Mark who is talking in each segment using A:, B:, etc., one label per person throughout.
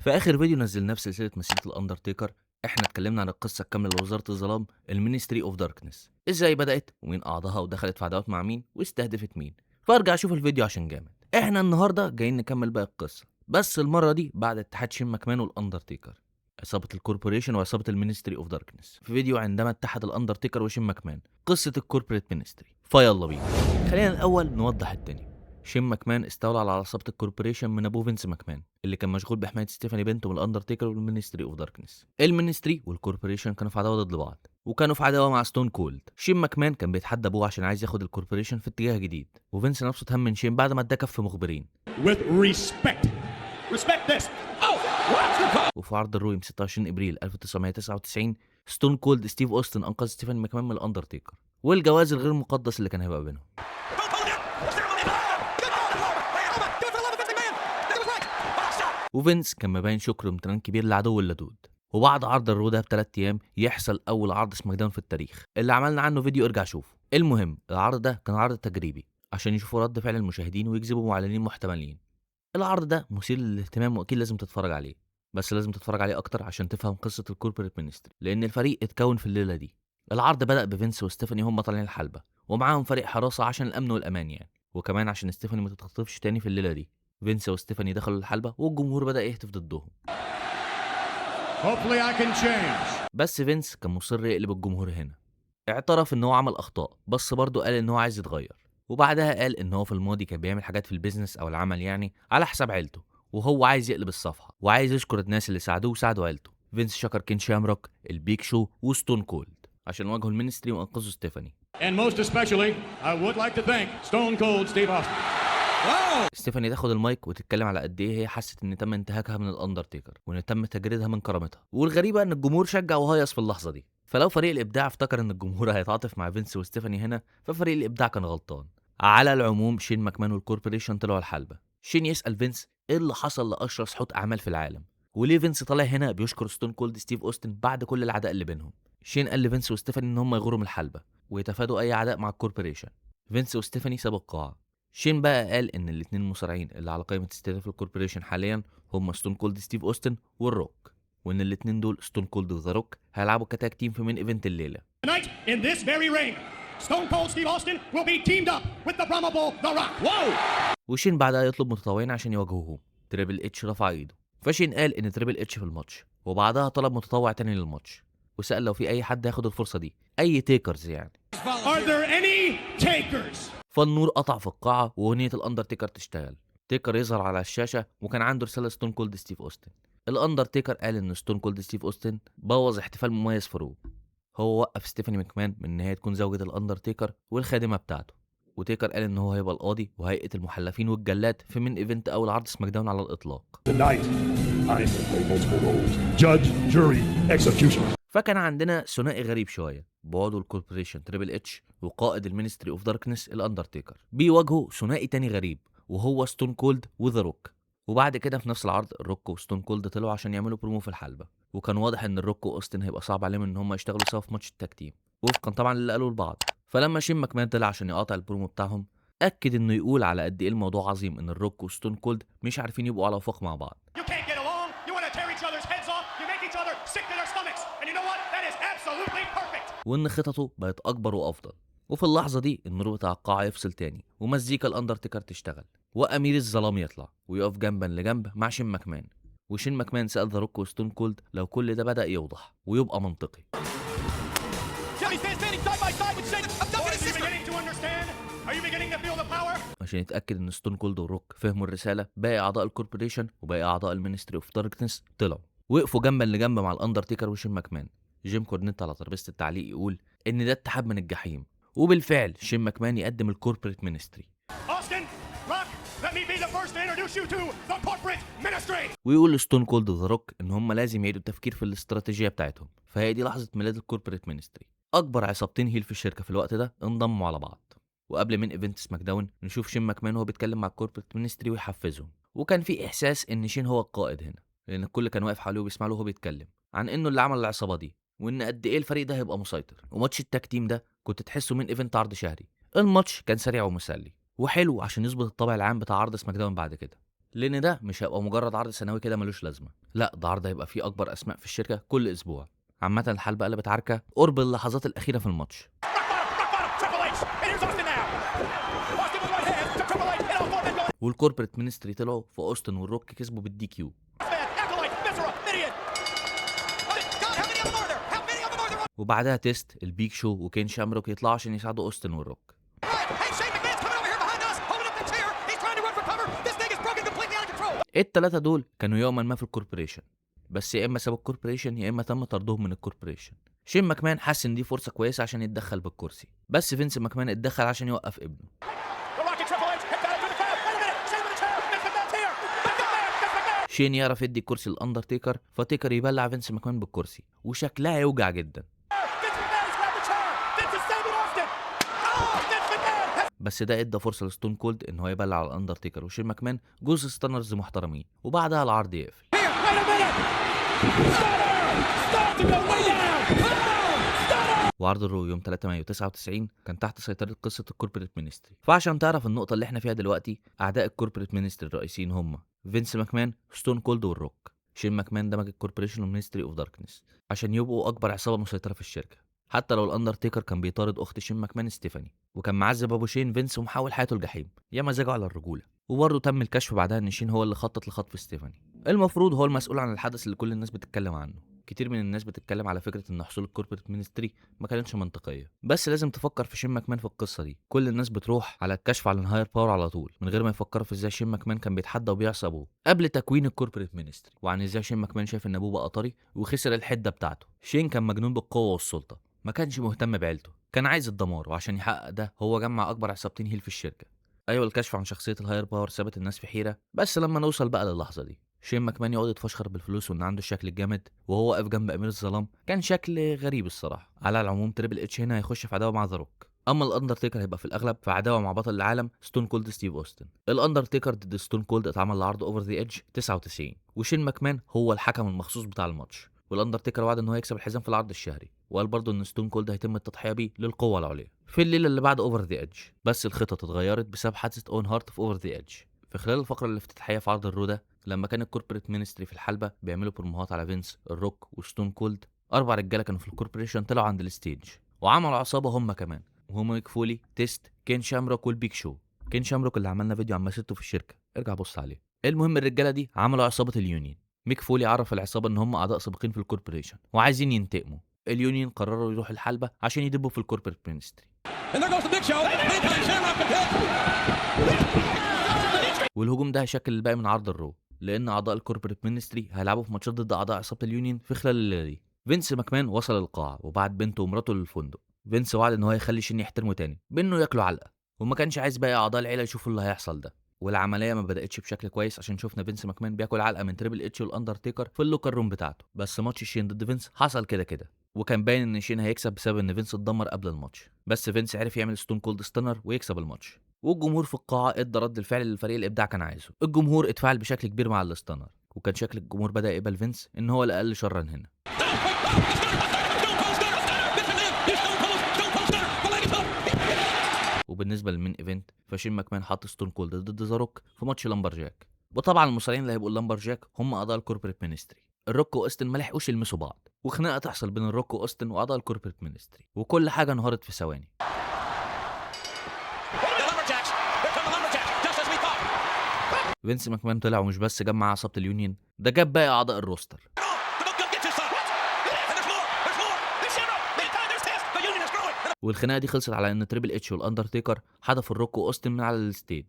A: في اخر فيديو نزلناه في سلسله مسيره الاندرتيكر، احنا اتكلمنا عن القصه الكامله لوزاره الظلام المينستري اوف داركنس، ازاي بدات ومين اعضائها ودخلت في عداوات مع مين واستهدفت مين. فارجع شوف الفيديو عشان جامد. احنا النهارده جايين نكمل باقي القصه، بس المره دي بعد اتحاد شين ماكمان والاندرتيكر، عصابه الكوربوريشن وعصابه المينستري اوف داركنس، في فيديو عندما اتحد الاندرتيكر وشين ماكمان، قصه الكوربريت مينستري. فيلا بينا. خلينا الاول نوضح الدنيا. شين ماكمان استولى على عصابة الكوربوريشن من ابوه فينس ماكمان، اللي كان مشغول بحماية ستيفاني بنته من الاندرتيكر والمينستري اوف داركنس. المينستري والكوربوريشن كانوا في عداوة ضد بعض، وكانوا في عداوة مع ستون كولد. شين ماكمان كان بيتحدى ابوه عشان عايز ياخد الكوربوريشن في اتجاه جديد، وفينس نفسه اتهم من شين بعد ما اداه كف مخبرين.
B: With respect. Respect this. Oh, what's the call?
A: وفي عرض الرويم 26 ابريل 1999، ستون كولد ستيف اوستن انقذ ستيفاني ماكمان من الاندرتيكر، والجواز الغير مقدس اللي كان هيبقى بينهم. وفينس كان مبين شكر وامتنان كبير لعدو اللدود. وبعد عرض الرو ده ب3 ايام يحصل اول عرض سماك داون في التاريخ، اللي عملنا عنه فيديو ارجع شوفه. المهم العرض ده كان عرض تجريبي عشان يشوفوا رد فعل المشاهدين ويجذبوا معلنين محتملين. العرض ده مثير للاهتمام واكيد لازم تتفرج عليه، بس لازم تتفرج عليه اكتر عشان تفهم قصه الكوربريت مينستري، لان الفريق اتكون في الليله دي. العرض بدا بفينس وستيفاني هم طالعين الحلبه، ومعاهم فريق حراسه عشان الامن والامان يعني، وكمان عشان ستيفاني ما تتخطفش تاني في الليله دي. فينس وستيفاني دخلوا الحلبه والجمهور بدا يهتف ضدهم.
B: Hopefully I can change.
A: بس فينس كان مصر يقلب الجمهور هنا. اعترف ان هو عمل اخطاء، بس برضه قال ان هو عايز يتغير. وبعدها قال ان هو في الماضي كان بيعمل حاجات في البيزنس او العمل يعني على حساب عيلته، وهو عايز يقلب الصفحه وعايز يشكر الناس اللي ساعدوه وساعدوا عيلته. فينس شكر كين شامروك، البيك شو، وستون كولد عشان واجهوا المينستري وانقذوا ستيفاني.
B: And most especially, I would like to thank Stone Cold Steve Austin.
A: ستيفاني تاخد المايك وتتكلم على قد ايه هي حست ان تم انتهاكها من الاندرتيكر وان تم تجريدها من كرامتها، والغريبه ان الجمهور شجع وهيص في اللحظه دي. فلو فريق الابداع افتكر ان الجمهور هيتعاطف مع فينس وستيفاني هنا، ففريق الابداع كان غلطان. على العموم شين ماكمان والكوربوريشن طلعوا الحلبه. شين يسال فينس ايه اللي حصل لاشهر سحوت اعمال في العالم، وليه فينس طالع هنا بيشكر ستون كولد ستيف اوستن بعد كل العداء اللي بينهم. شين قال لفينس وستيفاني ان هم يغوروا من الحلبه ويتفادوا اي عداء مع الكوربوريشن. فينس وستيفاني سابوا القاعه. شين بقى قال ان الاثنين المصارعين اللي على قائمه استهداف الكوربوريشن حاليا هم ستون كولد ستيف اوستن والروك، وان الاثنين دول ستون كولد وذا روك هيلعبوا كتاج تيم في مين ايفنت الليله.
B: Tonight, in this very ring, Stone Cold Steve Austin will be teamed up with the Brahma Bull, The Rock. Whoa!
A: وشين بعدها يطلب متطوعين عشان يواجهوهم. تريبل اتش رفع ايده، فشين قال ان تريبل اتش في الماتش، وبعدها طلب متطوع تاني للماتش، وسأل لو في اي حد هياخد الفرصه دي، اي تيكرز يعني.
B: Are there any takers?
A: فالنور قطع في القاعه واغنيه الاندرتيكر تشتغل. تيكر يظهر على الشاشه وكان عنده رساله ستون كولد ستيف اوستن. الاندرتيكر قال ان ستون كولد ستيف اوستن بوظ احتفال مميز في رو. هو وقف ستيفاني ماكمان من ان هي تكون زوجة الاندرتيكر والخادمه بتاعته. وتيكر قال ان هو هيبقى القاضي وهيئه المحلفين والجلاد في من ايفنت اول عرض سماك داون على الاطلاق.
C: Tonight, I can play multiple roles. Judge, jury, executioner.
A: فكان عندنا ثنائي غريب شويه بعضو الكوربوريشن تريبل اتش وقائد المينستري اوف داركنس الاندرتيكر بيواجهوا ثنائي تاني غريب وهو ستون كولد وذا روك. وبعد كده في نفس العرض الروك وستون كولد طلعوا عشان يعملوا برومو في الحلبه، وكان واضح ان الروك واوستن هيبقى صعب عليهم ان هم يشتغلوا سوا في ماتش التاج تيم وفقا طبعا اللي قالوا لبعض. فلما شين ماكمان طلع عشان يقاطع البرومو بتاعهم، اكد انه يقول على قد ايه الموضوع عظيم ان الروك وستون كولد مش عارفين يبقوا على وفاق مع بعض.
B: You can't get along. You want to tear each other's heads off. You make each other sick to their stomachs. And you know what? That is absolutely perfect.
A: وان خططه بقت اكبر وافضل. وفي اللحظه دي النور بتاع القاعه يفصل تاني ومزيكا الاندرتيكر تشتغل وامير الظلام يطلع ويقف جنبا لجنب مع شين ماكمان. وشين ماكمان سال ذا روك وستون كولد لو كل ده بدا يوضح ويبقى منطقي.
B: Jimmy standing side by side with Shane. Are you beginning to understand? Are you beginning to feel the power?
A: عشان يتاكد ان ستون كولد والروك فهموا الرساله، باقي اعضاء الكوربوريشن وباقي اعضاء المينستري اوف داركنس طلعوا وقفوا جنبا لجنب مع الاندرتيكر وشين ماكمان. جيم كورنيت على ترابيزه التعليق يقول ان ده اتحاد من الجحيم، وبالفعل شين ماكمان يقدم الكوربريت مينستري.
B: Austin, Rock, let me be the first to introduce you to the corporate ministry.
A: ويقول لستون كولد وذا روك ان هم لازم يعيدوا التفكير في الاستراتيجيه بتاعتهم، فهي دي لحظه ميلاد الكوربريت مينستري. اكبر عصابتين هيل في الشركه في الوقت ده انضموا على بعض. وقبل من ايفنت سماك داون نشوف شين ماكمان وهو بيتكلم مع الكوربريت مينستري ويحفزهم، وكان في احساس ان شين هو القائد هنا، لان الكل كان واقف حواليه وبيسمع له وهو بيتكلم عن انه اللي عمل العصابه دي وان قد ايه الفريق ده هيبقى مسيطر. وماتش التاج تيم ده كنت تحسه من ايفنت عرض شهري. الماتش كان سريع ومسلي وحلو عشان يظبط الطابع العام بتاع عرض سماك داون بعد كده. لان ده مش هيبقى مجرد عرض سنوي كده ملوش لازمه، لا ده عرض هيبقى فيه اكبر اسماء في الشركه كل اسبوع. عامه الحلبه قلبت عركه قرب اللحظات الاخيره في الماتش. والكوربريت مينستري طلعوا في اوستن والروك كسبوا بالدي كيو. وبعدها تيست البيج شو وكين شامروك يطلعوا عشان يساعدوا اوستن والروك. التلاتة دول كانوا يوما ما في الكوربوريشن، بس يا اما سابوا الكوربوريشن يا اما تم طردهم من الكوربوريشن. شين ماكمان حس ان دي فرصه كويسه عشان يتدخل بالكرسي، بس فينس ماكمان اتدخل عشان يوقف ابنه. شين يعرف يدي الكرسي للاندرتيكر، فتيكر يبلع فينس ماكمان بالكرسي وشكلها يوجع جدا. بس ده ادى فرصه لستون كولد ان هو يبلع على الاندرتيكر وشين ماكمان جوز ستانرز محترمين، وبعدها العرض يقفل. وعرض الرو يوم 3 مايو 99 كان تحت سيطرة قصة الكوربريت مينستري. فعشان تعرف النقطة اللي احنا فيها دلوقتي، أعداء الكوربريت مينستري الرئيسيين هم فينس ماكمان، ستون كولد والروك. شين ماكمان دمج الكوربريشن والمينستري اوف داركنس عشان يبقوا أكبر عصابة مسيطرة في الشركة، حتى لو الأندرتيكر كان بيطارد أخت شين ماكمان ستيفاني، وكان معذب أبو شين فينس ومحاول حياته الجحيم، يا مزاجه على الرجولة. وبرضه تم الكشف بعدها إن شين هو اللي خطط لخطف ستيفاني، المفروض هو المسؤول عن الحدث اللي كل الناس بتتكلم عنه. كتير من الناس بتتكلم على فكره ان حصول الكوربريت مينستري ما كانتش منطقيه، بس لازم تفكر في شين ماكمان في القصه دي. كل الناس بتروح على الكشف على الهاير باور على طول من غير ما يفكروا في ازاي شين ماكمان كان بيتحدى وبيعصي ابوه قبل تكوين الكوربريت مينستري، وعن ازاي شين ماكمان شايف ان ابوه بقى طري وخسر الحده بتاعته. شين كان مجنون بالقوه والسلطه، ما كانش مهتم بعيلته، كان عايز الدمار، وعشان يحقق ده هو جمع اكبر عصابتين هيل في الشركه. ايوه الكشف عن شخصيه الهاير باور سابت الناس في حيره، بس لما نوصل بقى للحظه دي شين ماكمان يقعد يتفشخر بالفلوس وان عنده الشكل الجامد وهو واقف جنب امير الظلام، كان شكل غريب الصراحه. على العموم تريبل اتش هنا هيخش في عداوه مع ذا روك، اما الاندرتيكر هيبقى في الاغلب في عداوه مع بطل العالم ستون كولد ستيف اوستن. الاندرتيكر ضد ستون كولد اتعمل العرض اوفر ذا ايدج 99، وشين ماكمان هو الحكم المخصوص بتاع الماتش، والاندرتيكر وعد ان هو يكسب الحزام في العرض الشهري، وقال برضه ان ستون كولد هيتم التضحيه بيه للقوه العليا في الليله اللي بعد اوفر ذا ايدج. بس الخطط اتغيرت بسبب حادثه اون هارت في اوفر ذا ايدج. في خلال الفقره الافتتاحيه في عرض الرو ده، لما كان الكوربريت مينستري في الحلبه بيعملوا بروموهات على فينس، الروك وستون كولد، 4 رجاله كانوا في الكوربريشن طلعوا عند الستيج وعملوا عصابه هم كمان، وهم ميك فولي، تيست، كين شامروك والبيج شو. كين شامروك اللي عملنا فيديو عن مسيرته في الشركه، ارجع بص عليه. المهم الرجاله دي عملوا عصابه اليونين. ميك فولي عرف العصابه ان هم اعضاء سابقين في الكوربريشن وعايزين ينتقموا. اليونين قرروا يروحوا الحلبه عشان يدبوا في الكوربريت مينستري. والهجوم ده هيشكل الباقي من عرض الرو، لان اعضاء الكوربريت مينستري هيلعبوا في ماتشات ضد اعضاء عصابه اليونين في خلال الليله دي. فينس ماكمان وصل القاعه وبعت بنته ومراته للفندق. فينس وعد ان هو يخلي شين يحترمه تاني بانه ياكلوا علقه، وما كانش عايز باقي اعضاء العيله يشوفوا اللي هيحصل ده. والعمليه ما بداتش بشكل كويس عشان شفنا فينس ماكمان بياكل علقه من تريبل اتش والاندرتيكر في اللوكر روم بتاعته. بس ماتش شين ضد فينس حصل كده كده، وكان باين ان شين هيكسب بسبب ان فينس اتدمر قبل الماتش، بس فينس عرف يعمل ستون كولد ستانر ويكسب الماتش. والجمهور في القاعه ادى رد الفعل اللي الفريق الابداع كان عايزه. الجمهور اتفاعل بشكل كبير مع الستانر، وكان شكل الجمهور بدا يقبل فينس ان هو الاقل شرا هنا. وبالنسبه للمين ايفنت، فشين ماكمان حط ستون كولد ضد ذا روك في ماتش لامبر جاك. وطبعا المصارعين اللي هيبقوا اللامبر جاك هم اعضاء الكوربريت مينستري. الروك واوستن ما لحقوش يلمسوا بعض، وخناقه تحصل بين الروك واوستن واعضاء الكوربريت مينستري، وكل حاجه انهارت في ثواني. فينس ماكمان طلع ومش بس جمع عصابه اليونين، ده جاب باقي اعضاء الروستر. والخناقه دي خلصت على ان تريبل اتش والاندرتيكر حدفوا الروك واوستن من على الستيج.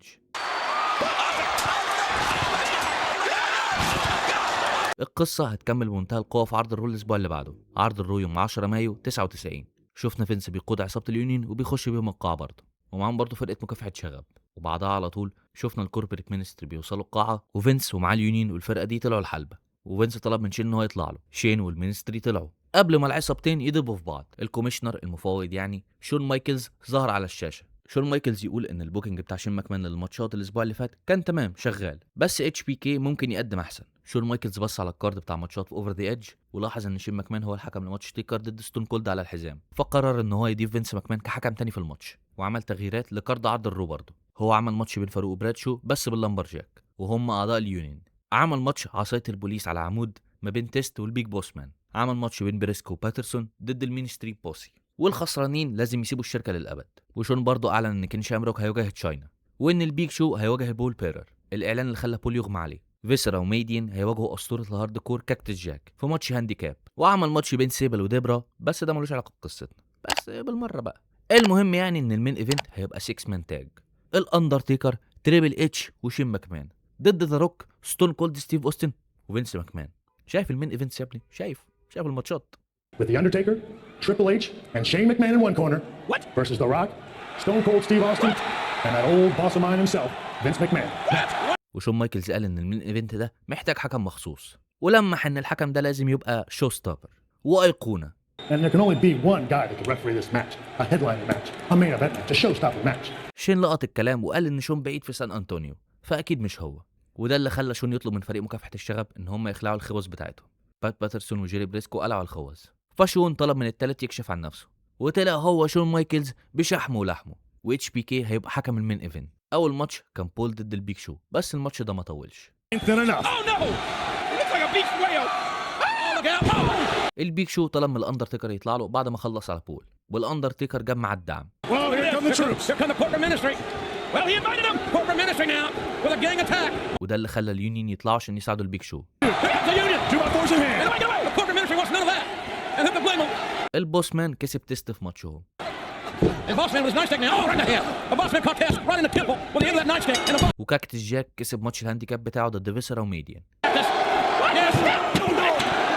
A: القصه هتكمل بمنتهى القوه في عرض الرو الاسبوع اللي بعده، عرض الرو يوم 10 مايو 99. شفنا فينس بيقود عصابه اليونين وبيخش بيهم القاعه برضه، ومعاهم برضه فرقه مكافحه شغب. وبعدها على طول شفنا الكوربريت مينستري بيوصلوا القاعه، وفينس ومعاه اليونين والفرقه دي طلعوا الحلبه، وفينس طلب من شين ان هو يطلع له. شين والمينستري طلعوا قبل ما العصابتين يدبوا في بعض. الكوميشنر المفوض يعني شون مايكلز ظهر على الشاشه. شون مايكلز يقول ان البوكينج بتاع شين ماكمان للماتشات الاسبوع اللي فات كان تمام شغال، بس اتش بي كي ممكن يقدم احسن. شون مايكلز بص على الكارد بتاع ماتشات في اوفر ذا ايدج ولاحظ ان شين ماكمان هو الحكم لماتش تيكر ضد ستون كولد على الحزام، فقرر ان هو يضيف فينس ماكمان كحكم تاني في الماتش، وعمل تغييرات لكارد عرض الرو برضه. هو عمل ماتش بين فاروق وبرادشو بس باللامبر جاك، وهم اعضاء اليونين. عمل ماتش عصاية البوليس على عمود ما بين تيست والبيج بوس مان. عمل ماتش بين بريسكو وباترسون ضد المينستري بوسي، والخسرانين لازم يسيبوا الشركه للابد. وشون برضه اعلن ان كين شامروك هيواجه تشاينا، وان البيج شو هيواجه بول بيرر، الاعلان اللي خلى بول يغمى عليه. فيسرا وميدين هيواجهوا اسطوره الهارد كور كاكتس جاك في ماتش هانديكاب. وعمل ماتش بين سيبل وديبرا، بس ده ملوش علاقه بقصتنا، بس بالمره بقى. المهم يعني ان المين ايفنت هيبقى 6 مان تاج: الاندرتيكر، تريبل اتش، وشين ماكمان ضد ذا روك، ستون كولد ستيف اوستن، وفينس ماكمان. شايف المين ايفنت يا ابني؟ شايف الماتشات.
C: With The Undertaker, Triple H, and Shane McMahon in one corner.
B: What?
C: Versus The Rock, Stone Cold Steve Austin, and that old boss of mine himself, Vince McMahon.
A: وشون مايكلز قال ان المين ايفنت ده محتاج حكم مخصوص، ولمح ان الحكم ده لازم يبقى شو ستوبر وايقونه.
C: And there can only be one guy that can referee this match. A headliner match, a main event match, a showstopper match.
A: شين لقط الكلام وقال ان شون بعيد في سان انطونيو، فاكيد مش هو. وده اللي خلى شون يطلب من فريق مكافحه الشغب ان هم يخلعوا الخوذ بتاعتهم. بات باترسون وجيري بريسكو قلعوا الخوذ، فشون طلب من التالت يكشف عن نفسه، وطلع هو شون مايكلز بشحمه ولحمه. واتش بي كي هيبقى حكم المين ايفنت. اول ماتش كان بول ضد البيج شو، بس الماتش ده ما طولش.
C: Ain't that enough?
B: Oh no! It looks like a beast whale! Oh, look out! Oh!
A: البيج شو طلب من الاندرتيكر يطلع له بعد ما خلص على بول، والاندرتيكر جاب معاه الدعم.
C: Well, here come the troops.
B: Here come the corporate ministry. Well, he invited them. Corporate ministry now with a gang attack.
A: وده اللي خلى اليونين يطلعوا عشان يساعدوا البيج شو.
B: Here comes the union.
C: 2x4s in hand.
B: Get away! The corporate ministry wants none of that. And who can blame them?
A: البوس مان كسب تيست في ماتشهم.
B: And boss man with his nightstick now. Oh, right in the head. The boss man caught Test right in the temple with the end of that nightstick. And the boss.
A: وكاكتس جاك كسب ماتش الهانديكاب بتاعه ضد فيسرا وميديان.
B: Yes.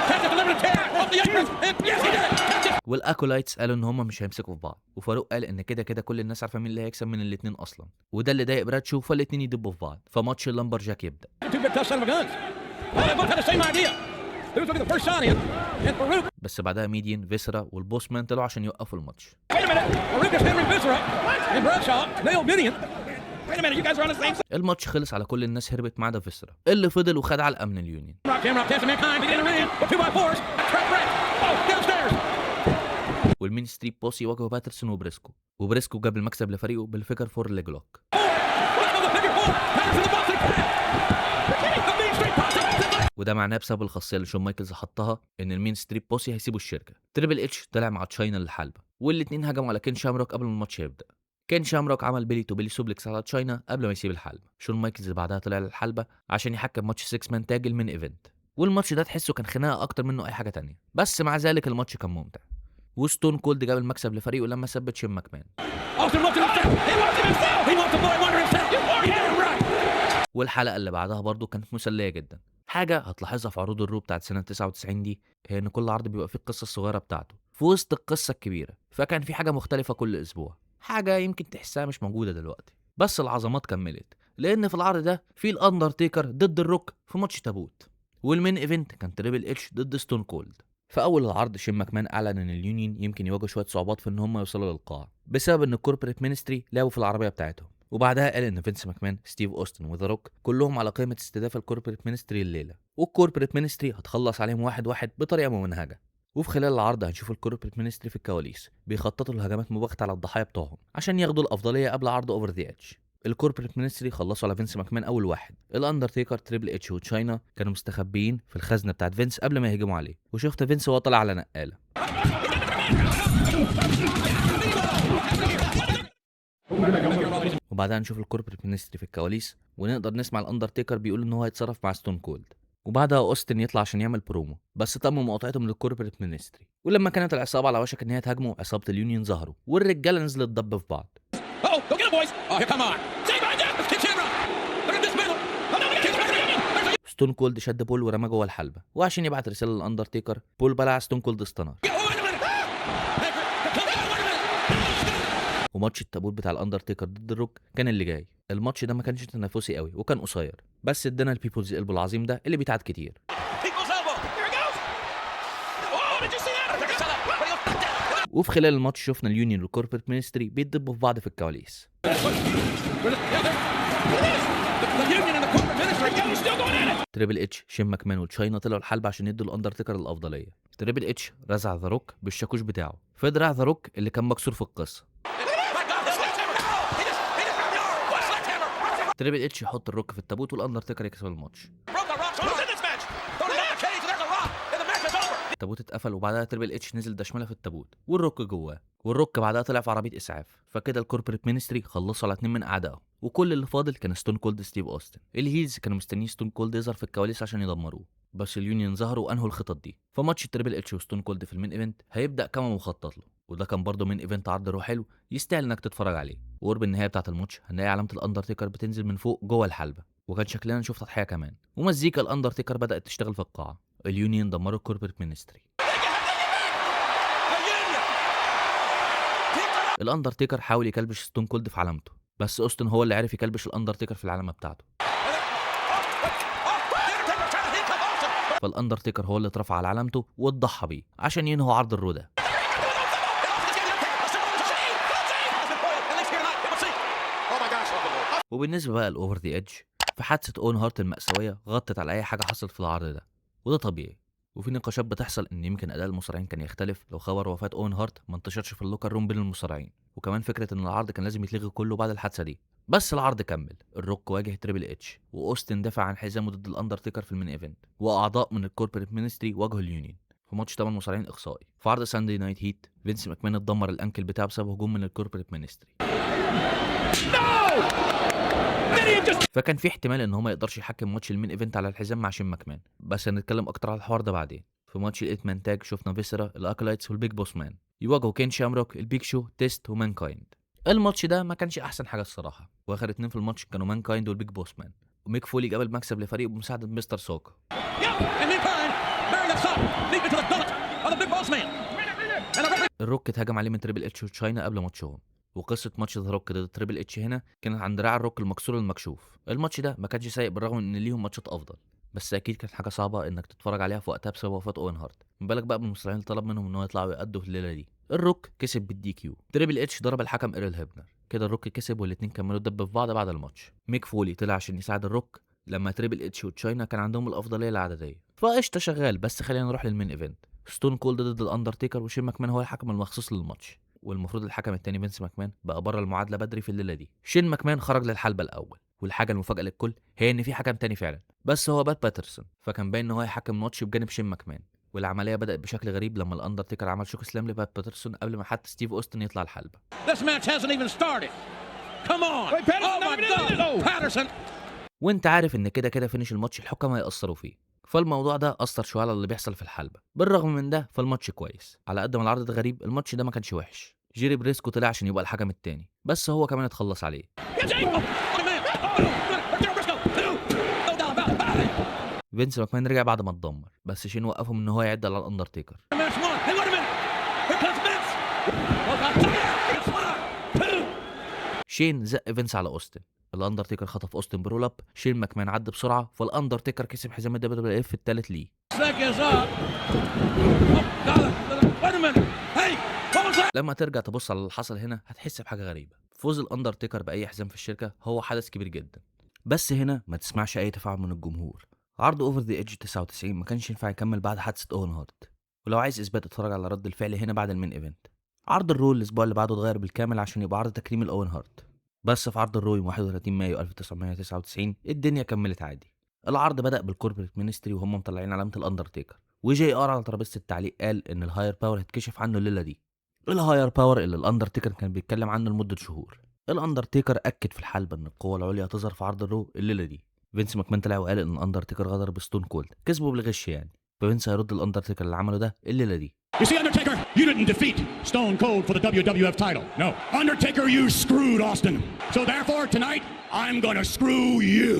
B: Test delivered a tear off the apron. And yes, he did it.
A: والاكولايتس قالوا ان هم مش هيمسكوا في بعض، وفاروق قال ان كده كده كل الناس عارفه مين اللي هيكسب من الاثنين اصلا، وده اللي ضايق برادشو، فالاثنين يدبوا في بعض، فماتش اللامبر جاك يبدا.
B: Two big tough son of a guns. Well, they both had the same idea. It was going to be the first shot in. And Farouk.
A: بس بعدها ميديان، فيسرا والبوس مان طلعوا عشان يوقفوا الماتش.
B: Wait a minute. Farouk is Henry Viscera. And Bradshaw. Nail Midian. Wait a minute. You guys are on the same side.
A: الماتش خلص على كل الناس هربت ما عدا فيسرا اللي فضل وخد علقه من اليونين.
B: Rock Test of mankind. Beat in the ring. With 2x4s. Trap Brett. Oh, downstairs.
A: والمينستري بوسي واجهوا باترسون وبريسكو، وبريسكو جاب المكسب لفريقه بالفيجر فور ليج لوك.
B: Let's go the figure four. Patterson the Boston Crab. The Main Street Posse.
A: وده معناه بسبب الخاصيه اللي شون مايكلز حطها ان المين ستريت بوسي هيسيبوا الشركه. تريبل اتش طلع مع تشاينا للحلبه، والاثنين هجموا على كين شامروك قبل ما الماتش يبدا. كين شامروك عمل بيلي تو بيلي سوبلكس على تشاينا قبل ما يسيب الحلبه. شون مايكلز بعدها طلع للحلبه عشان يحكم ماتش 6 مان تاج المين ايفنت، والماتش ده تحسه كان خناقه اكتر منه اي حاجه تانية، بس مع ذلك الماتش كان ممتع. وستون كولد جاب المكسب لفريقه لما ثبت شين ماكمان.
B: Austin wants himself. He wants himself. He wants the boy wonder himself. He damn right.
A: والحلقه اللي بعدها برضو كانت مسليه جدا. حاجه هتلاحظها في عروض الرو بتاعت سنه 99 دي هي ان كل عرض بيبقى فيه القصه الصغيره بتاعته في وسط القصه الكبيره، فكان في حاجه مختلفه كل اسبوع، حاجه يمكن تحسها مش موجوده دلوقتي. بس العظمات كملت، لان في العرض ده في الاندرتيكر ضد الروك في ماتش تابوت، والمين ايفنت كان تريبل اتش ضد ستون كولد. في اول العرض شين ماكمان اعلن ان اليونين يمكن يواجهوا شويه صعوبات في ان هم يوصلوا للقاع بسبب ان الكوربريت مينستري لعبوا في العربيه بتاعتهم. وبعدها قال ان فينس ماكمان، ستيف اوستن، وذا روك كلهم على قائمه استضافه الكوربريت مينستري الليله، والكوربريت مينستري هتخلص عليهم واحد واحد بطريقه ممنهجه. وفي خلال العرض هنشوف الكوربريت مينستري في الكواليس بيخططوا لهجمات مباغته على الضحايا بتوعهم عشان ياخدوا الافضليه قبل عرض اوفر ذا ايدج. الكوربريت مينستري خلصوا على فينس ماكمان اول واحد. الاندرتيكر، تريبل اتش، وتشاينا كانوا مستخبيين في الخزنه بتاعت فينس قبل ما يهجموا عليه، وشفت فينس وهو طالع على نقاله. وبعدها نشوف الكوربريت مينستري في الكواليس، ونقدر نسمع الاندرتيكر بيقول ان هو هيتصرف مع ستون كولد. وبعدها اوستن يطلع عشان يعمل برومو، بس تم مقاطعته من الكوربريت مينستري. ولما كانت العصابه على وشك ان هي تهاجمه، عصابه اليونيون ظهروا والرجاله نزلت ضب في بعض.
B: Oh, go get him, boys. Oh, here come on. Stay behind you. Let's kick Shamrock. They're gonna dismantle. Oh, no, we gotta kick Shamrock.
A: ستون كولد شد بول ورماه جوه الحلبه، وعشان يبعت رساله للاندرتيكر بول بلع ستون كولد استنار.
B: Oh, wait a minute. Wait a minute.
A: وماتش التابوت بتاع الاندرتيكر ضد الروك كان اللي جاي. الماتش ده ما كانش تنافسي قوي وكان قصير، بس ادانا البيبلز البو العظيم ده اللي بيتعاد كتير.
B: People's elbow. Here it goes. Oh, did you see that? Took a setup. But he'll fuck that.
A: وفي خلال الماتش شفنا اليونيون والكوربريت مينستري بيتدبوا في بعض في الكواليس.
B: The union and the corporate ministry. Yeah, we're still going at it.
A: تريبل اتش، شين ماكمان، وتشاينا طلعوا الحلبة عشان يدوا الاندرتيكر الافضليه. تريبل اتش رزع ذا روك بالشاكوش بتاعه في دراع ذا روك اللي كان مكسور في القصه. تريبل اتش يحط الروك في التابوت والاندرتيكر يكسب الماتش. التابوت اتقفل وبعدها تريبل اتش نزل دشمله في التابوت والروك جواه، والروك بعدها طلع في عربيه اسعاف. فكده الكوربريت مينستري خلصوا على 2 من اعدائهم، وكل اللي فاضل كان ستون كولد ستيف اوستن. الهيلز كانوا مستنيين ستون كولد يظهر في الكواليس عشان يدمروه، بس اليونيون ظهروا وانهوا الخطط دي. فماتش تريبل اتش وستون كولد في المين ايفنت هيبدا كما مخطط له، وده كان برضه مين ايفنت عرض رو حلو يستاهل انك تتفرج عليه. وقرب النهايه بتاعه الماتش هنلاقي علامه الاندرتيكر بتنزل من فوق جوه الحلبه، وكان شكلنا نشوف تضحيه كمان، ومزيكا الاندرتيكر بدات تشتغل في القاعه. اليونيون دمروا الكوربريت مينستري. الاندرتيكر حاول يكلبش ستون كولد في علامته، بس اوستن هو اللي عرف يكلبش الاندرتيكر في العلامه بتاعته. فالاندرتيكر هو اللي اترفع على علامته واتضحى بيه عشان ينهوا عرض الرو ده. وبالنسبه بقى لاوفر ذا ايدج، فحادثه اون هارت المأساويه غطت على اي حاجه حصلت في العرض ده، وده طبيعي. وفي نقاشات بتحصل ان يمكن اداء المصارعين كان يختلف لو خبر وفاه اون هارت ما انتشرش في اللوكر روم بين المصارعين، وكمان فكره ان العرض كان لازم يتلغي كله بعد الحادثه دي. بس العرض كمل، الروك واجه تريبل اتش، واوستن دافع عن حزامه ضد الاندرتيكر في المين ايفنت، واعضاء من الكوربريت مينستري واجهوا اليونيون في ماتش 8 مصارعين اقصائي. في عرض ساندي نايت هيت، فينس ماكمان اتدمر الانكل بتاعه بسبب هجوم من الكوربريت مينستري. فكان في احتمال ان هو ما يقدرش يحكم ماتش المين ايفنت على الحزام مع شين ماكمان، بس هنتكلم اكتر على الحوار ده بعدين. في ماتش الايت مان تاج شفنا فيسرا، الاكلايتس والبيج بوس مان يواجهوا كين شامروك، البيج شو، تيست ومان كايند. الماتش ده ما كانش احسن حاجه الصراحه، واخر 2 في الماتش كانوا مان كايند والبيج بوس مان، وميك فولي جاب المكسب لفريقه بمساعده مستر سوكا. الروك اتهاجم عليه من تريبل اتش وتشاينا قبل ماتشهم، وقصه ماتش ذا روك ضد تريبل اتش هنا كانت عن دراع الروك المكسور المكشوف. الماتش ده ما كانش سيء بالرغم ان ليهم ماتشات افضل، بس اكيد كانت حاجه صعبه انك تتفرج عليها في وقتها بسبب وفاه اوين هارت. من بالك بقى بالمصارعين اللي طلب منهم ان هو يطلعوا يأدوا في الليله دي. الروك كسب بالدي كيو، تريبل اتش ضرب الحكم ايرل هيبنر، كده الروك كسب والاتنين كملوا الدب في بعض بعد الماتش. ميك فولي طلع عشان يساعد الروك لما تريبل اتش وتشاينا كان عندهم الافضليه العدديه، فقشطه شغال. بس خلينا نروح للمين ايفنت، ستون كولد ضد الاندرتيكر، وشين ماكمان هو الحكم المخصوص للماتش، والمفروض الحكم التاني فينس ماكمان بقى بره المعادله بدري في الليله دي. شين ماكمان خرج للحلبه الاول، والحاجه المفاجاه للكل هي ان في حكم تاني فعلا، بس هو بات باترسون، فكان باين ان هو هيحكم ماتش بجانب شين ماكمان. والعمليه بدات بشكل غريب لما الاندرتيكر عمل شوك سلام لبات باترسون قبل ما حتى ستيف اوستن يطلع الحلبه. وانت عارف ان كده كده فينش الماتش الحكام هيأثروا فيه، فالموضوع ده اثر شويه على اللي بيحصل في الحلبه. بالرغم من ده فالماتش كويس، على قد ما العرض ده غريب الماتش ده ما كانش وحش. جيري بريسكو طلع عشان يبقى الحكم التاني، بس هو كمان اتخلص عليه. فينس ماكمان رجع بعد ما اتدمر، بس شين وقفهم ان هو يعد على الاندرتيكر. شين زق فينس على اوستن، الاندرتيكر خطف اوستن برول اب، شين ماكمان عدى بسرعه، فالاندرتيكر كسب حزام الدبليو اف الثالث ليه. لما ترجع تبص على اللي حصل هنا هتحس بحاجه غريبه. فوز الاندرتيكر باي حزام في الشركه هو حدث كبير جدا، بس هنا ما تسمعش اي تفاعل من الجمهور. عرض اوفر ذا ايدج 99 ما كانش ينفع يكمل بعد حادثه اوين هارت، ولو عايز اثبات اتفرج على رد الفعل هنا بعد المين ايفنت. عرض الرو الاسبوع اللي بعده اتغير بالكامل عشان يبقى عرض تكريم الاوين هارت، بس في عرض الرو يوم 31 مايو 1999 الدنيا كملت عادي. العرض بدأ بالكوربريت مينستري وهم مطلعين علامه الاندرتيكر، وجي ار على ترابيزه التعليق قال ان الهاير باور هتكشف عنه الليله دي. الهاير باور اللي الاندرتيكر كان بيتكلم عنه لمده شهور. الاندرتيكر اكد في الحلبه ان القوه العليا هتظهر في عرض الرو الليله دي. فينس ماكمان طلع وقال ان الاندرتيكر غدر بستون كولد، كسبه بالغش يعني، ففينس هيرد الاندرتيكر اللي عمله ده الليله دي.
B: You see, Undertaker, you didn't defeat Stone Cold for the WWF title. No. Undertaker, you screwed Austin. So therefore, tonight, I'm gonna screw you.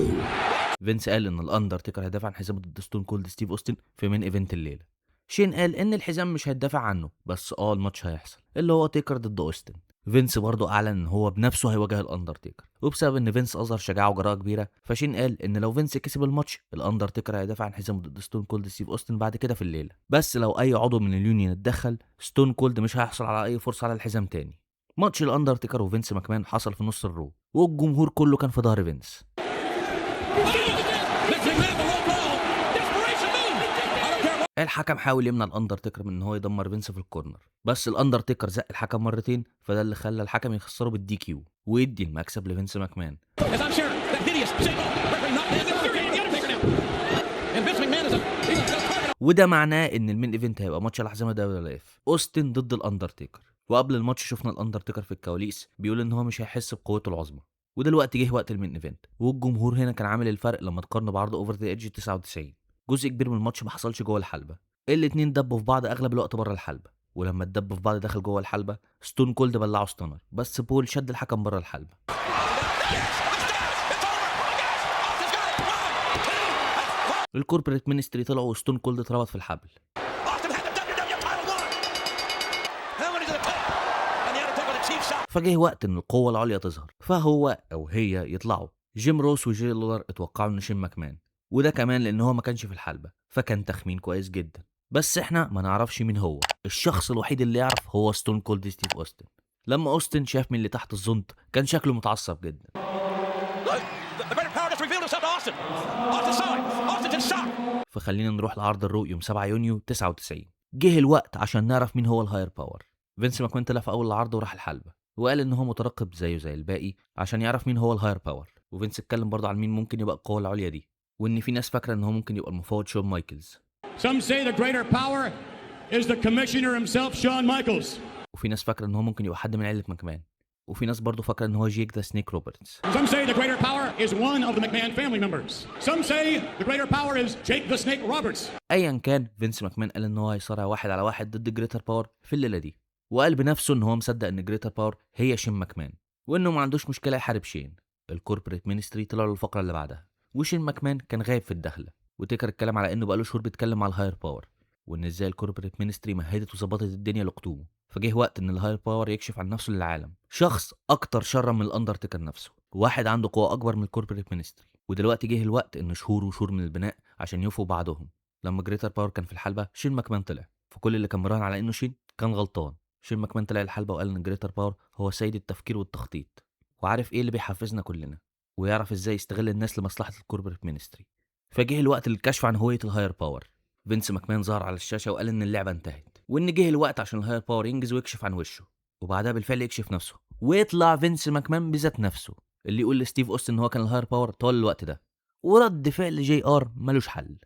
A: فينس قال ان الاندرتيكر هيدافع عن حزامه ضد ستون كولد ستيف اوستن في مين ايفنت الليله. شين قال ان الحزام مش هيدافع عنه، بس الماتش هيحصل اللي هو تيكر ضد اوستن. فينس برضه اعلن ان هو بنفسه هيواجه الاندرتيكر، وبسبب ان فينس اظهر شجاعه وجراءه كبيره، فشين قال ان لو فينس كسب الماتش الاندرتيكر هيدافع عن حزامه ضد ستون كولد ستيف اوستن بعد كده في الليله، بس لو اي عضو من اليونيون اتدخل ستون كولد مش هيحصل على اي فرصه على الحزام تاني. ماتش الاندرتيكر وفينس ماكمان حصل في نص الرو، والجمهور كله كان في ظهر فينس. الحكم حاول يمنع الاندرتيكر من ان هو يدمر فينس في الكورنر، بس الاندرتيكر زق الحكم مرتين، فده اللي خلى الحكم يخسره بالدي كيو ويدي المكسب لفينس ماكمان. وده معناه ان المين ايفنت هيبقى ماتش الحزمه WWE اوستن ضد الاندرتيكر. وقبل الماتش شفنا الاندرتيكر في الكواليس بيقول ان هو مش هيحس بقوته العظمى. ودلوقتي جه وقت المين ايفنت، والجمهور هنا كان عامل الفرق لما تقارنوا بعرض اوفر ذا ايدج 99. جزء كبير من الماتش ما حصلش جوه الحلبه، الاتنين دبوا في بعض اغلب الوقت بره الحلبه، ولما اتدبوا في بعض داخل جوه الحلبه ستون كولد بلعوا ستانر، بس بول شد الحكم بره الحلبه. الكوربريت مينستري طلعوا وستون كولد اتربط في الحبل. فجه وقت ان القوه العليا تظهر، فهو او هي يطلعوا. جيم روس وجي لولر اتوقعوا ان شين ماكمان، وده كمان لان هو ما كانش في الحلبه، فكان تخمين كويس جدا. بس احنا ما نعرفش مين هو. الشخص الوحيد اللي يعرف هو ستون كولد ستيف اوستن. لما اوستن شاف من اللي تحت الزنط كان شكله متعصب جدا. فخلينا نروح لعرض الرو يوم 7 يونيو 99. جه الوقت عشان نعرف مين هو الهاير باور. فينس ماكمان طلع في اول العرض وراح الحلبه، وقال ان هو مترقب زيه زي الباقي عشان يعرف مين هو الهاير باور. وفينس اتكلم برضه عن مين ممكن يبقى القوه العليا دي، وان في ناس فاكره ان هو ممكن يبقى المفوض شون مايكلز.
B: Some say the greater power is the commissioner himself, Shawn Michaels.
A: وفي ناس فاكره ان هو ممكن يبقى حد من عيله ماكمان، وفي ناس برضه فاكره ان هو جيك ذا سنيك روبرتس.
B: Some say the greater power is one of the McMahon family members. Some say the greater power is Jake the Snake Roberts.
A: ايا كان، فينس ماكمان قال ان هو هيصارع 1 على 1 ضد جريتر باور في الليله دي، وقال بنفسه ان هو مصدق ان جريتر باور هي شين ماكمان، وانه ما عندوش مشكله يحارب شين. الكوربريت مينستري طلعوا للفقره اللي بعدها، وشين ماكمان كان غايب في الدخله، وتيكر اتكلم على انه بقاله شهور بيتكلم مع الهاير باور، وان ازاي الكوربريت مينستري مهدت وظبطت الدنيا لقدومه. فجه وقت ان الهاير باور يكشف عن نفسه للعالم، شخص اكتر شرا من الاندرتيكر نفسه، واحد عنده قوه اكبر من الكوربريت مينستري. ودلوقتي جه الوقت ان شهور وشهور من البناء عشان يوفوا بعضهم. لما جريتر باور كان في الحلبه شين ماكمان طلع، فكل اللي كان مراهن على انه شين كان غلطان. شين ماكمان طلع الحلبه وقال ان جريتر باور هو سيد التفكير والتخطيط، وعارف ايه اللي بيحفزنا كلنا، ويعرف ازاي يستغل الناس لمصلحه الكوربريت مينستري. فجه الوقت للكشف عن هويه الهاير باور. فينس ماكمان ظهر على الشاشه وقال ان اللعبه انتهت، وان جه الوقت عشان الهاير باور ينجز ويكشف عن وشه، وبعدها بالفعل يكشف نفسه، ويطلع فينس ماكمان بذات نفسه اللي يقول لستيف اوستن ان هو كان الهاير باور طول الوقت ده. ورد فعل جي ار ملوش حل.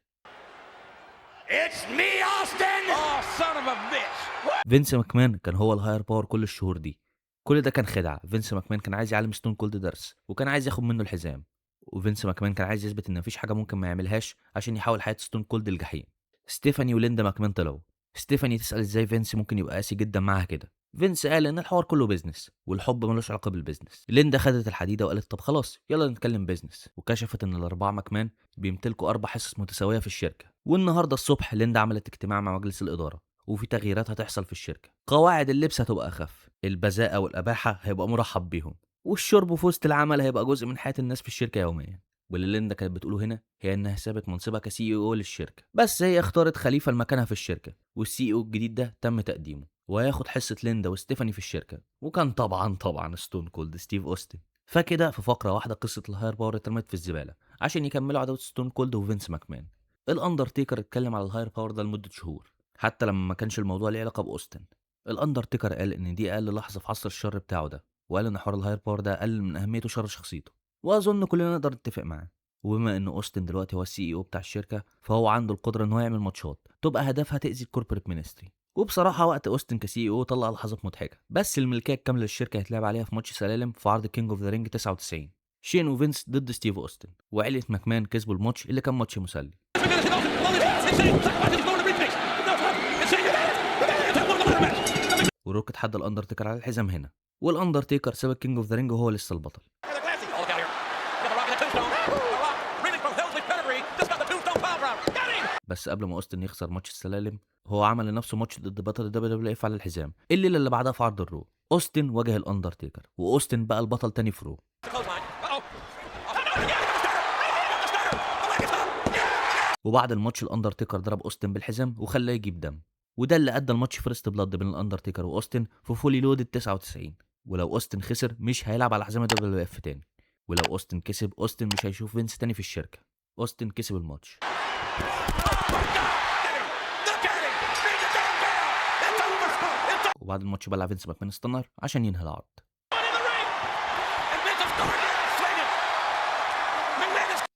D: It's me, Austin! Oh, son of a bitch!
A: فينس ماكمان كان هو الهاير باور كل الشهور دي. كل ده كان خدعه. فينس ماكمان كان عايز يعلم ستون كولد درس، وكان عايز ياخد منه الحزام. وفينس ماكمان كان عايز يثبت ان مفيش حاجه ممكن ما يعملهاش عشان يحول حياه ستون كولد الجحيم. ستيفاني وليندا ماكمان طلعوا. ستيفاني تسال ازاي فينس ممكن يبقى قاسي جدا معاها كده. فينس قال ان الحوار كله بيزنس، والحب ملوش علاقه بالبيزنس. ليندا خدت الحديده وقالت طب خلاص يلا نتكلم بيزنس، وكشفت ان الاربعه ماكمان بيمتلكوا 4 حصص متساويه في الشركه. والنهارده الصبح ليندا عملت اجتماع مع مجلس الاداره، وفي تغييرات هتحصل في الشركه. قواعد اللبس هتبقى اخف، البذاءه والاباحه هيبقى مرحب بيهم، والشرب في وسط العمل هيبقى جزء من حياه الناس في الشركه يوميا. واللي ليندا كانت بتقوله هنا هي انها سابت منصبها كسي او للشركه، بس هي اختارت خليفه لمكانها في الشركه، والسي او الجديد ده تم تقديمه، وهياخد حصه ليندا وستيفاني في الشركه. وكان طبعا ستون كولد ستيف اوستن. فكده في فقره واحده قصه الهاير باور اترمت في الزباله عشان يكملوا عداوه ستون كولد وفينس ماكمان. الاندرتيكر اتكلم على الهاير باور ده لمده شهور، حتى لما ما كانش الموضوع ليه علاقه باوستن. الاندرتيكر قال ان دي اقل لحظه في عصر الشر بتاعه ده، وقال ان حوار الهاير باور ده اقل من اهميته شر شخصيته، واظن كلنا نقدر نتفق معاه. وبما ان اوستن دلوقتي هو السي او بتاع الشركه، فهو عنده القدره ان هو يعمل ماتشات تبقى هدفها تاذي الكوربريت مينستري. وبصراحه وقت اوستن كسي او طلع لحظات مضحكه، بس الملكيه الكامله للشركه هتلعب عليها في ماتش سلالم في عرض كينج اوف ذا رينج 99. شين وفينس ضد ستيف اوستن، وعيله ماكمان كسبوا الماتش اللي كان ماتش مسلي. وروك اتحدى الاندرتيكر على الحزام هنا، والاندرتيكر ساب كينج اوف ذا رينج وهو لسه البطل. بس قبل ما اوستن يخسر ماتش السلالم، هو عمل لنفسه ماتش ضد بطل الدبليو اف على الحزام. الليله اللي بعدها في عرض الرو اوستن واجه الاندرتيكر، واوستن بقى البطل تاني في رو. وبعد الماتش الاندرتيكر ضرب اوستن بالحزام وخلاه يجيب دم، وده اللي ادى الماتش فيرست بلاد بين الاندرتيكر واوستن في فولي لودد 99. ولو اوستن خسر مش هيلعب على حزام الدبليو اف تاني، ولو اوستن كسب اوستن مش هيشوف فينس تاني في الشركه. اوستن كسب الماتش. وبعد الماتش بلع فينس ماكمان ستانر عشان ينهي العرض.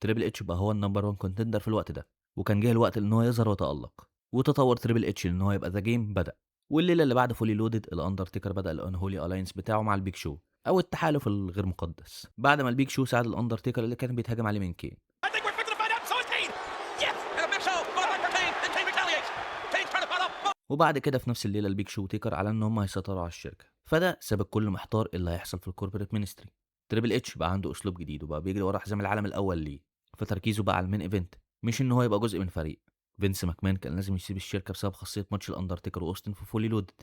A: تريبل اتش بقى هو النمبر 1 كونتندر في الوقت ده، وكان جه الوقت ان هو يظهر ويتألق. وتطور تريبل اتش ان هو يبقى ذا جيم بدأ. والليله اللي بعد فولي لودد الاندرتيكر بدأ الانهولي الاينس بتاعه مع البيج شو، او التحالف الغير مقدس، بعد ما البيج شو ساعد الاندرتيكر اللي كان بيتهاجم عليه من كين.
D: I think we're fixing to find out. So is Kane. Yes, and a big show. Going back for Kane. Then Kane retaliates. Kane's trying to follow up.
A: وبعد كده في نفس الليله البيج شو وتيكر على ان هم هيسيطروا على الشركه، فده ساب الكل محتار إيه اللي هيحصل في الكوربريت مينستري. تريبل اتش بقى عنده اسلوب جديد وبقى بيجري ورا حزام العالم الاول ليه، فتركيزه بقى على المين ايفنت، مش ان هو يبقى جزء من فريق. فينس ماكمان كان لازم يسيب الشركه بسبب خاصيه ماتش الاندرتيكر واوستن في فولي لودد،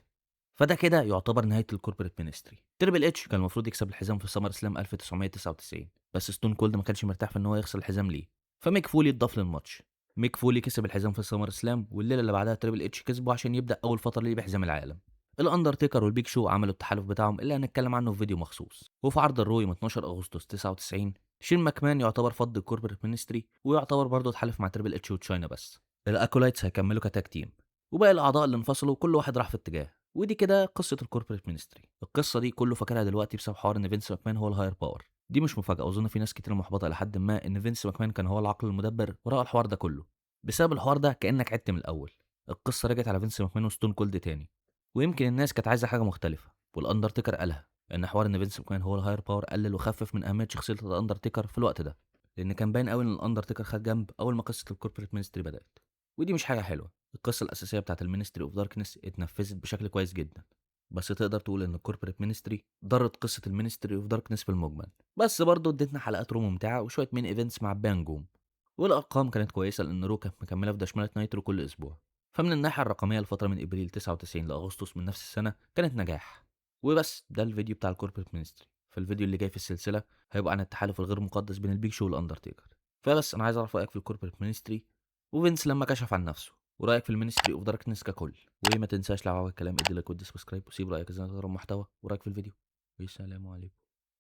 A: فده كده يعتبر نهايه الكوربريت مينستري. تريبل اتش كان المفروض يكسب الحزام في سمر سلام 1999، بس ستون كولد ما كانش مرتاح في ان هو يخسر الحزام ليه، فميك فولي اتضاف للماتش. ميك فولي كسب الحزام في سمر سلام، والليله اللي بعدها تريبل اتش كسبه عشان يبدا اول فتره ليه بحزام العالم. الاندرتيكر والبيج شو عملوا التحالف بتاعهم اللي هنتكلم عنه في فيديو مخصوص. وفي عرض الرو يوم 12 اغسطس 99 شين ماكمان يعتبر فض الكوربريت مينستري، ويعتبر برضه اتحالف مع تريبل اتش وتشاينا بس. الاكولايتس هيكملوا كتاك تيم، وباقي الاعضاء اللي انفصلوا كل واحد راح في اتجاه. ودي كده قصه الكوربريت مينستري. القصه دي كله فاكرها دلوقتي بسبب حوار ان فينس ماكمان هو الهاير باور. دي مش مفاجاه، واظن في ناس كتير محبطه لحد ما ان فينس ماكمان كان هو العقل المدبر وراء الحوار ده كله. بسبب الحوار ده كانك عدت من الاول. القصه رجعت على فينس ماكمان وستون كولد تاني، ويمكن الناس كانت عايزه حاجه مختلفه، والاندرتيكر قالها ان حوار ان فينس ماكمان هو الهاير باور قلل وخفف من اهميه شخصيه الاندرتيكر في الوقت ده، لان كان باين قوي ان الاندرتيكر خد جنب اول ما قصه الكوربريت مينستري بدات. ودي مش حاجه حلوه. القصه الاساسيه بتاعت المينستري اوف داركنس اتنفذت بشكل كويس جدا، بس تقدر تقول ان الكوربريت مينستري ضرت قصه المينستري اوف داركنس في المجمل. بس برضه ادتنا حلقات رو ممتعه وشويه مين ايفنتس مع بانجوم، والارقام كانت كويسه لان رو كانت مكمله في دشمله نايترو كل اسبوع. فمن الناحيه الرقميه الفتره من ابريل 99 لاغسطس من نفس السنه كانت نجاح. وبس ده الفيديو بتاع الكوربريت مينستري. فالفيديو اللي جاي في السلسله هيبقى عن التحالف الغير مقدس بين البيج شو والاندرتيكر. فبس انا عايز اعرف رايك في الكوربريت مينستري وفينس لما كشف عن نفسه، ورايك في المينستري اوف داركنس ككل. وما تنساش لو عجبك الكلام ادي لايك ودي سبسكرايب وسيب رايك اذا غير المحتوى ورايك في الفيديو. والسلام عليكم.